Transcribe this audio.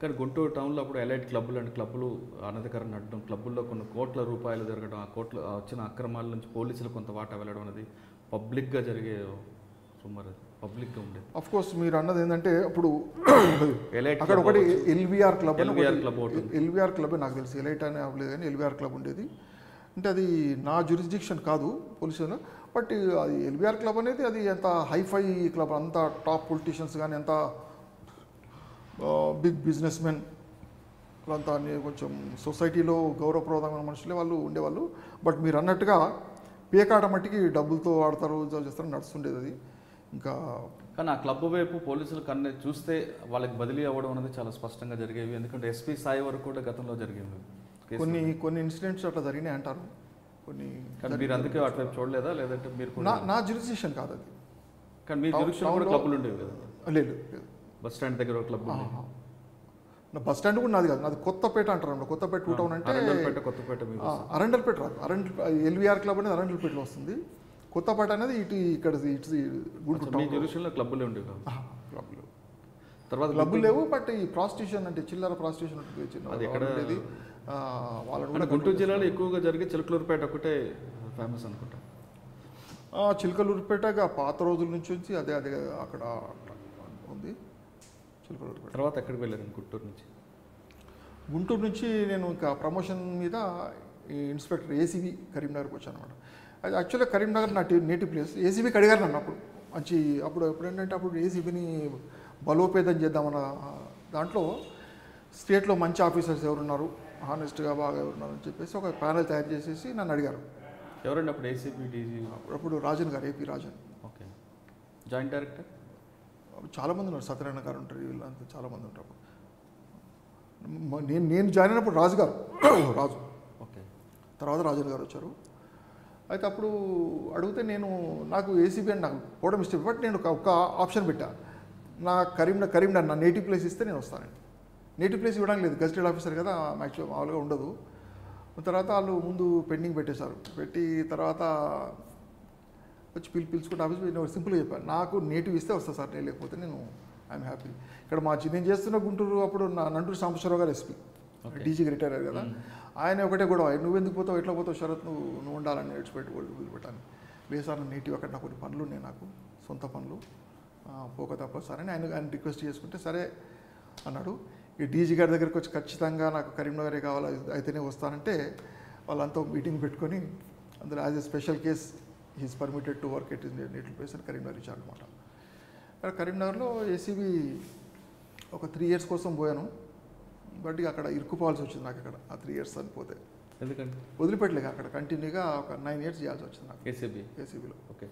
కానీ గుంటూరు టౌన్లో అప్పుడు ఎలైట్ క్లబ్బులు అండ్ క్లబ్బులు అనధికారం నడడం, క్లబ్బుల్లో కొన్ని కోట్ల రూపాయలు జరగడం, ఆ కోట్ల వచ్చిన అక్రమాల నుంచి పోలీసులు కొంత వాటా వెళ్ళడం అనేది పబ్లిక్గా జరిగే సుమారు పబ్లిక్గా ఉండేది. ఆఫ్ కోర్స్ మీరు అన్నది ఏంటంటే అప్పుడు అక్కడ ఒకటి ఎల్వీఆర్ క్లబ్ క్లబ్ నాకు తెలిసి ఎలైట్ అని అవ్వలేదు కానీ ఎల్వీఆర్ క్లబ్ ఉండేది. అంటే అది నా జ్యూరిస్డిక్షన్ కాదు పోలీసులు, బట్ అది ఎల్వీఆర్ క్లబ్ అనేది అది ఎంత హైఫై క్లబ్, అంత టాప్ పొలిటీషియన్స్ కానీ ఎంత బిగ్ బిజినెస్ మెన్ అంతా కొంచెం సొసైటీలో గౌరవప్రదమైన మనుషులే వాళ్ళు ఉండేవాళ్ళు. బట్ మీరు అన్నట్టుగా పేకాట మట్టికి డబ్బులతో ఆడతారు చేస్తారు నడుస్తుండేది అది. ఇంకా కానీ ఆ క్లబ్ వైపు పోలీసులు కన్నే చూస్తే వాళ్ళకి బదిలీ అవ్వడం అనేది చాలా స్పష్టంగా జరిగేవి. ఎందుకంటే ఎస్పీ స్థాయి వరకు కూడా గతంలో జరిగేవి. కొన్ని ఇన్సిడెంట్స్ అట్లా జరిగినాయి అంటారు కొన్ని. కానీ మీరు అందుకే అటువైపు చూడలేదా? లేదంటే మీరు నా జ్యూరిస్డిక్షన్ కాదు అది. కానీ మీ జ్యూరిస్డిక్షన్ కూడా క్లబ్లు ఉండేవి కదా? లేదు, బస్ స్టాండ్ దగ్గర ఒక క్లబ్ నా బస్ స్టాండ్ కూడా నాది కాదు, నాది కొత్తపేట అంటారు. కొత్తపేట 2 టౌన్ అంటే కొత్తపేట అరండల్పేట రాదు. ఎల్వీఆర్ క్లబ్ అనేది అరండల్పేటలో వస్తుంది. కొత్తపేట అనేది ఇక్కడ గుంటూరు టౌన్ క్లబ్బులే ఉండేవి. క్లబ్లు తర్వాత క్లబ్బులు లేవు. బట్ ఈ ప్రాస్టిట్యూషన్ అంటే చిల్లర ప్రాస్టిట్యూషన్ అది ఎక్కడ ఉండేది? వాళ్ళని కూడా గుంటూరు జిల్లాలో ఎక్కువగా జరిగే చిలకలూరుపేట ఒకటే ఫేమస్ అనుకుంటా. చిలకలూరుపేటగా పాత రోజుల నుంచి వచ్చి అదే అక్కడ ఉంది చిలకలూరుపేట. తర్వాత ఎక్కడికి వెళ్ళారు గుంటూరు నుంచి? గుంటూరు నుంచి నేను ఇంకా ప్రమోషన్ మీద ఈ ఇన్స్పెక్టర్ ఏసీబీ కరీంనగర్కి వచ్చాను అనమాట. అది యాక్చువల్గా కరీంనగర్ నా నేటివ్ ప్లేస్. ఏసీబీకి అడిగారు నన్ను అప్పుడు ఏంటంటే అప్పుడు ఏసీబీని బలోపేతం చేద్దామన్న దాంట్లో స్టేట్లో మంచి ఆఫీసర్స్ ఎవరున్నారు, హానెస్ట్గా బాగా ఎవరున్నారు అని చెప్పేసి ఒక ప్యానెల్ తయారు చేసేసి నన్ను అడిగారు. ఎవరండి అప్పుడు ఏసీబీ డీజీ? అప్పుడు రాజన్ గారు, AP Rajan. Okay. Joint director చాలామంది ఉన్నారు, సత్యనారాయణ గారు ఉంటారు, వీళ్ళంతా చాలామంది ఉంటారు. నేను జాయిన్ అయినప్పుడు రాజు. ఓకే. తర్వాత రాజన్ గారు వచ్చారు. అయితే అప్పుడు అడిగితే నాకు ఏసీబీ అని నాకు పోవడం ఇష్టం. బట్ నేను ఒక ఆప్షన్ పెట్టా, నా కరీంనగర్ నా నేటివ్ ప్లేస్ ఇస్తే నేను వస్తానండి. నేటివ్ ప్లేస్ ఇవ్వడానికి లేదు, గెజిటెడ్ ఆఫీసర్ కదా, మ్యాక్సిమం మామూలుగా ఉండదు. తర్వాత వాళ్ళు ముందు పెండింగ్ పెట్టేశారు. పెట్టి తర్వాత వచ్చి పిలుచుకుంటే ఆఫీస్ నేను సింపుల్గా చెప్పాను, నాకు నేటివ్ ఇస్తే వస్తా సార్, నేను లేకపోతే ఐఎమ్ హ్యాపీ. ఇక్కడ నేను చేస్తున్న గుంటూరు అప్పుడు నంటూరు సాంబశివరావు గారు ఎస్పీ, డీజీకి రిటైర్ అయ్యారు కదా, ఆయన ఒకటే గొడవ, నువ్వెందుకు పోతావు, ఎట్లా పోతావు శరత్, నువ్వు ఉండాలని వదిలిపెట్టాను. లేదు సార్ నేటివ్ అక్కడ నాకు కొన్ని పనులు ఉన్నాయి, నాకు సొంత పనులు, పోక తప్పదు సార్ అని ఆయన రిక్వెస్ట్ చేసుకుంటే సరే అన్నాడు. ఈ డీజీ గారి దగ్గరికి వచ్చి ఖచ్చితంగా నాకు కరీంనగరే కావాలి, అయితేనే వస్తానంటే వాళ్ళంతా మీటింగ్ పెట్టుకొని అందులో as a special case he's permitted to work at is native place అని కరీంనగర్ ఇచ్చారనమాట. కరీంనగర్లో ఏసీబీ ఒక 3 years కోసం పోయాను. బట్ అక్కడ ఇరుక్కుపోవాల్సి వచ్చింది నాకు అక్కడ ఆ 3 years అని పోతే. ఎందుకంటే వదిలిపెట్టలేక అక్కడ కంటిన్యూగా ఒక 9 years చేయాల్సి వచ్చింది నాకు ఏసీబీలో. ఓకే.